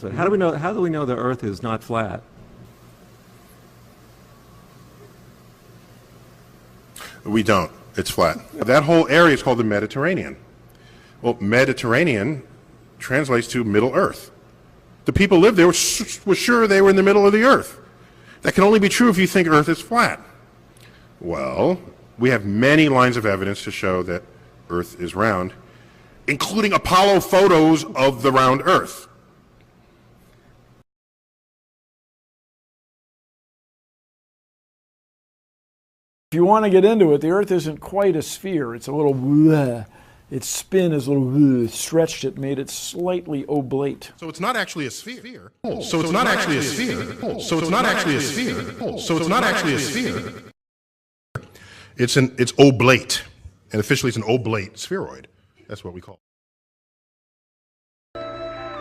So how do we know the Earth is not flat? We don't. It's flat. That whole area is called the Mediterranean. Well, Mediterranean translates to Middle Earth. The people who lived there were sure they were in the middle of the Earth. That can only be true if you think Earth is flat. Well, we have many lines of evidence to show that Earth is round, including Apollo photos of the round Earth. If you want to get into it, the Earth isn't quite a sphere. It's a little bleh. Its spin is a little bleh, stretched it, made it slightly oblate. So it's not actually a sphere. So it's not actually a sphere. So it's not actually a sphere. So it's not actually a sphere. It's oblate. And officially it's an oblate spheroid. That's what we call it.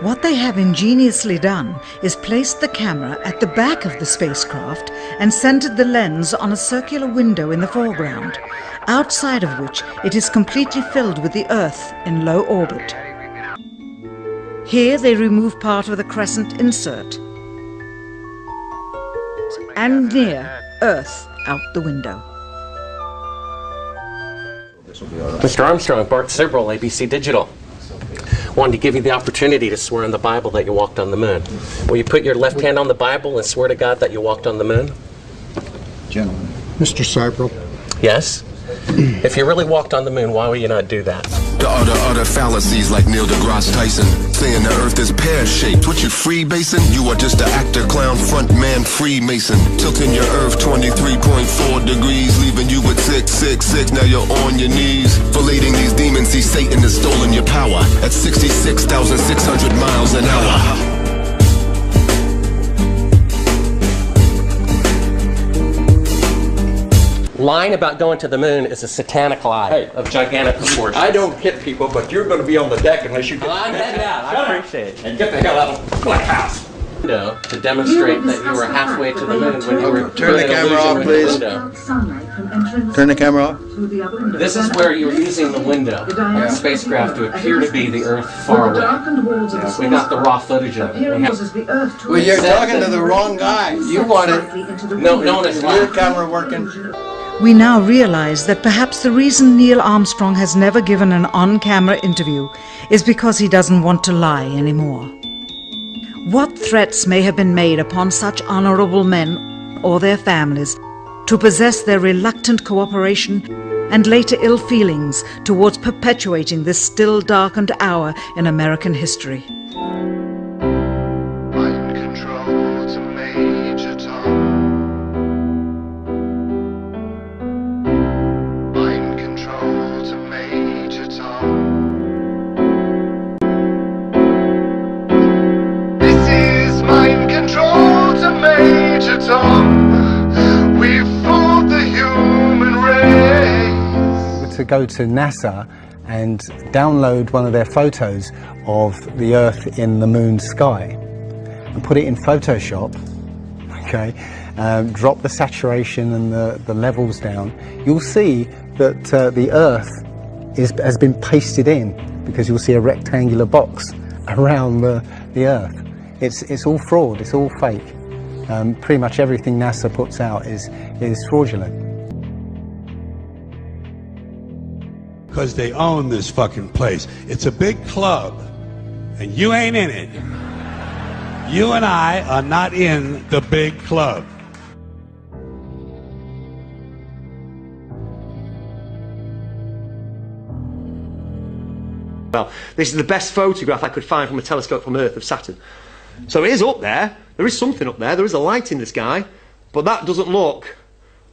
What they have ingeniously done is placed the camera at the back of the spacecraft and centered the lens on a circular window in the foreground, outside of which it is completely filled with the Earth in low orbit. Here they remove part of the crescent insert and near Earth out the window. Mr. Armstrong, Bart Sibrel, ABC Digital. Wanted to give you the opportunity to swear on the Bible that you walked on the moon. Will you put your left hand on the Bible and swear to God that you walked on the moon? Gentlemen. Mr. Sibrel. Yes? If you really walked on the moon, why would you not do that? The other fallacies like DeGrasse Tyson, saying the Earth is pear-shaped. What, you freebasing? You are just an actor, clown, front man, Freemason. Tilting your Earth 23.4 degrees, leaving you with 666. Now you're on your knees. Filleting these demons, see Satan has stolen your power at 66,600 miles an hour. Lying about going to the moon is a satanic lie of gigantic proportions. I don't hit people, but you're going to be on the deck unless you get... I'm heading out. I appreciate it. And get the hell out of my house. To demonstrate that you were halfway to the moon when you were... Turn the camera off, please. Turn the camera off. This is where you're using the window of the spacecraft to appear to be the Earth far away. We got the raw footage of it. Well, you're talking to the wrong guy. You want it. No one is Your camera working. We now realize that perhaps the reason Neil Armstrong has never given an on-camera interview is because he doesn't want to lie anymore. What threats may have been made upon such honorable men or their families to possess their reluctant cooperation and later ill feelings towards perpetuating this still darkened hour in American history? Mind control to Major Tom. To go to NASA and download one of their photos of the Earth in the moon's sky and put it in Photoshop, okay, drop the saturation and the levels down, you'll see that the Earth has been pasted in, because you'll see a rectangular box around the Earth. It's all fraud, it's all fake. Pretty much everything NASA puts out is fraudulent. Because they own this fucking place. It's a big club, and you ain't in it. You and I are not in the big club. Well, this is the best photograph I could find from a telescope from Earth of Saturn. So it is up there. There is something up there. There is a light in the sky, but that doesn't look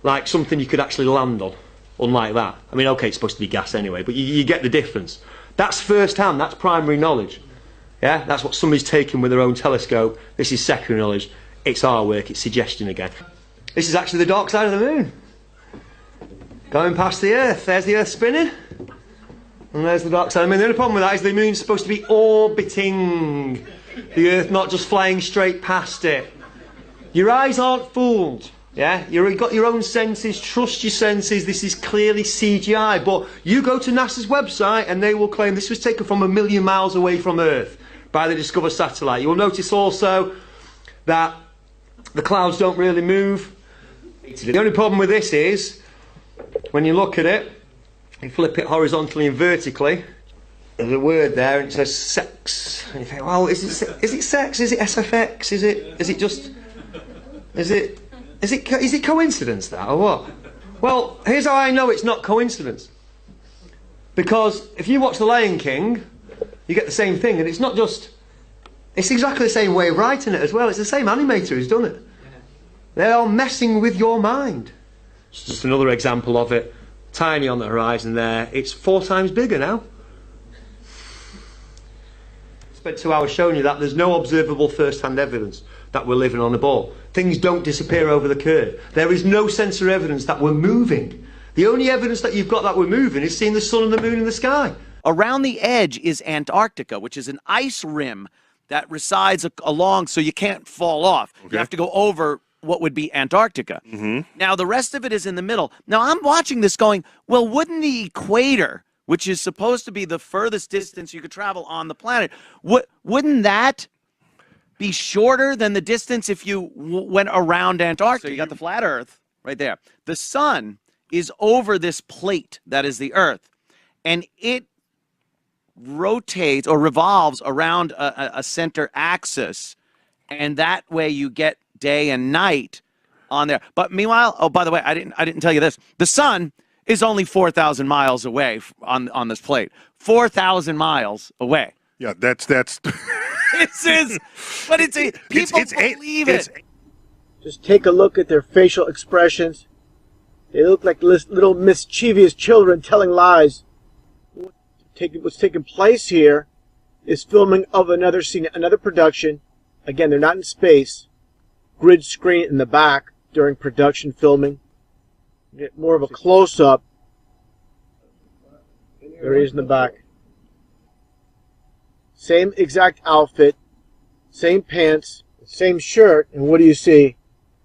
like something you could actually land on. Unlike that. I mean, okay, it's supposed to be gas anyway, but you get the difference. That's first hand, that's primary knowledge. Yeah, that's what somebody's taken with their own telescope. This is secondary knowledge. It's our work, it's suggestion again. This is actually the dark side of the moon. Going past the Earth. There's the Earth spinning. And there's the dark side of the moon. The only problem with that is the moon's supposed to be orbiting the Earth, not just flying straight past it. Your eyes aren't fooled. Yeah, you've got your own senses, trust your senses, this is clearly CGI, but you go to NASA's website and they will claim this was taken from 1 million miles away from Earth by the Discover satellite. You will notice also that the clouds don't really move. The only problem with this is, when you look at it, you flip it horizontally and vertically, there's a word there and it says sex. And you think, well, is it sex? Is it SFX? Is it just... Is it coincidence, that, or what? Well, here's how I know it's not coincidence. Because if you watch The Lion King, you get the same thing, and it's not just... It's exactly the same way of writing it as well. It's the same animator who's done it. They are messing with your mind. It's just another example of it. Tiny on the horizon there. It's 4 times bigger now. Spent 2 hours showing you that there's no observable first-hand evidence that we're living on a ball. Things don't disappear over the curve. There is no sensor evidence that we're moving. The only evidence that you've got that we're moving is seeing the sun and the moon in the sky. Around the edge is Antarctica, which is an ice rim that resides along so you can't fall off. Okay. You have to go over what would be Antarctica. Now, the rest of it is in the middle. Now, I'm watching this going, well, wouldn't the equator, which is supposed to be the furthest distance you could travel on the planet, wouldn't that be shorter than the distance if you went around Antarctica? So you got the flat Earth right there. The sun is over this plate that is the Earth, and it rotates or revolves around a center axis, and that way you get day and night on there. But meanwhile, oh, by the way, I didn't tell you this. The sun is only 4,000 miles away on this plate. 4,000 miles away. Yeah, that's. This is, but people believe it. Just take a look at their facial expressions. They look like little mischievous children telling lies. What's taking place here is filming of another scene, another production. Again, they're not in space. Grid screen in the back during production filming. Get more of a close-up. There he is in the back. Same exact outfit, same pants, same shirt, and what do you see?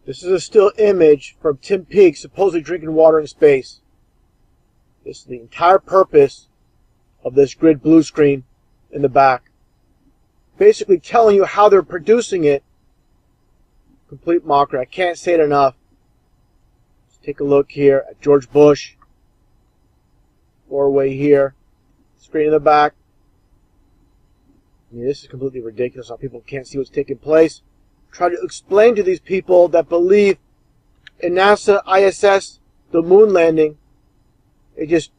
This is a still image from Tim Peake supposedly drinking water in space. This is the entire purpose of this grid blue screen in the back. Basically telling you how they're producing it. Complete mockery. I can't say it enough. Let's take a look here at George Bush. Four-way here. Screen in the back. I mean, this is completely ridiculous how people can't see what's taking place. Try to explain to these people that believe in NASA, ISS, the moon landing. It just,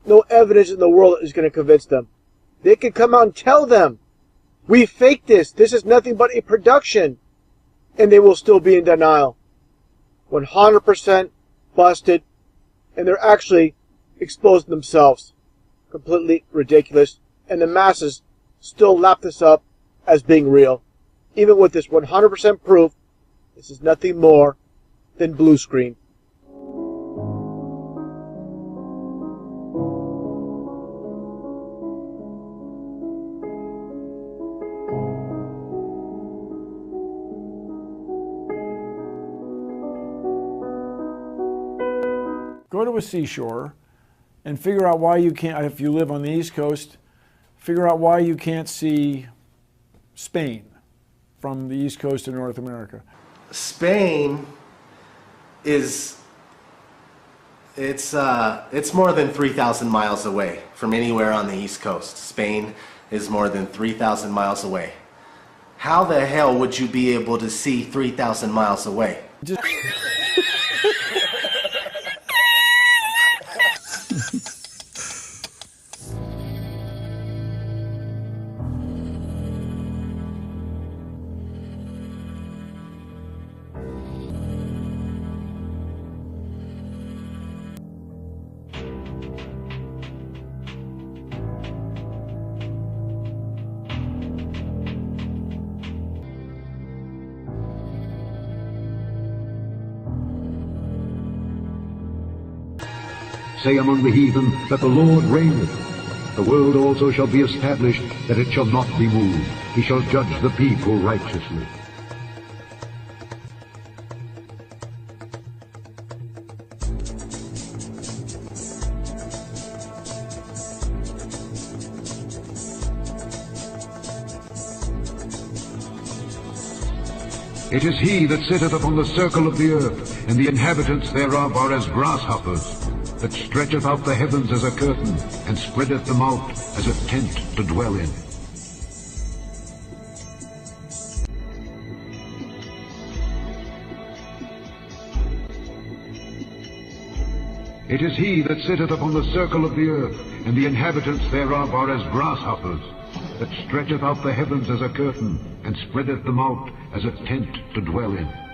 no evidence in the world is going to convince them. They could come out and tell them, we faked this. This is nothing but a production. And they will still be in denial. 100% busted. And they're actually exposing themselves. Completely ridiculous. And the masses still lap this up as being real. Even with this 100% proof, this is nothing more than blue screen. Go to a seashore and figure out why you can't, if you live on the East Coast, figure out why you can't see Spain from the East Coast of North America. Spain is, it's more than 3,000 miles away from anywhere on the East Coast. Spain is more than 3,000 miles away. How the hell would you be able to see 3,000 miles away? Say among the heathen that the Lord reigneth. The world also shall be established, that it shall not be moved. He shall judge the people righteously. It is he that sitteth upon the circle of the earth, and the inhabitants thereof are as grasshoppers, that stretcheth out the heavens as a curtain, and spreadeth them out as a tent to dwell in. It is he that sitteth upon the circle of the earth, and the inhabitants thereof are as grasshoppers, that stretcheth out the heavens as a curtain, and spreadeth them out as a tent to dwell in.